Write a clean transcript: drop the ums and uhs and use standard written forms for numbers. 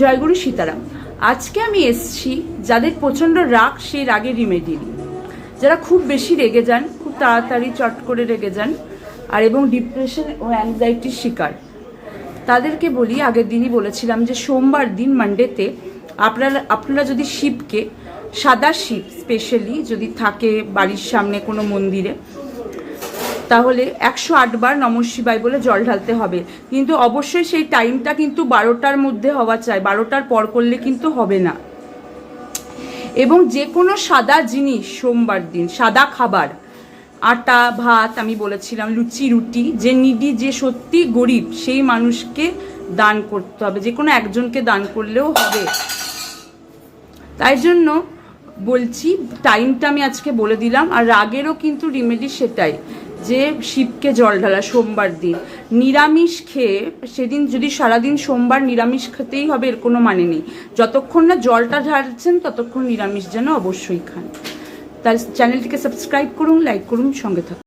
জয়গুরু সীতারাম। আজকে আমি এসছি যাদের প্রচণ্ড রাগ, সেই রাগের রিমেডি, যারা খুব বেশি রেগে যান, খুব তাড়াতাড়ি চট করে রেগে যান আর এবং ডিপ্রেশন ও অ্যাংজাইটির শিকার, তাদেরকে বলি। আগের দিনই বলেছিলাম যে সোমবার দিন মানডেতে আপনারা যদি শিবকে, সাদা শিব স্পেশালি যদি থাকে বাড়ির সামনে কোনো মন্দিরে, তাহলে 108 বার নমঃ শিবায় বলে জল ঢালতে হবে। কিন্তু অবশ্যই সেই টাইমটা কিন্তু 12টার মধ্যে হওয়া চাই, 12টার পর করলে কিন্তু হবে না। এবং যে কোনো সাদা জিনিস সোমবার দিন, সাদা খাবার, আটা ভাত, আমি বলেছিলাম লুচি রুটি, যে নিডি, যে সত্যি গরিব সেই মানুষকে দান করতে হবে, যে কোনো একজনকে দান করলেও হবে। তাই জন্য বলছি, টাইমটা আমি আজকে বলে দিলাম। আর রাগেরও কিন্তু রিমেডি সেটাই, যে শিবকে জল ঢালা সোমবার দিন। নিরামিষ খেয়ে সেদিন যদি সারাদিন সোমবার নিরামিষ খেতেই হবে এর কোনো মানে নেই। যতক্ষণ না জলটা ঢালছেন ততক্ষণ নিরামিষ যেন অবশ্যই খান। তার চ্যানেলটিকে সাবস্ক্রাইব করুন, লাইক করুন, সঙ্গে থাকুন।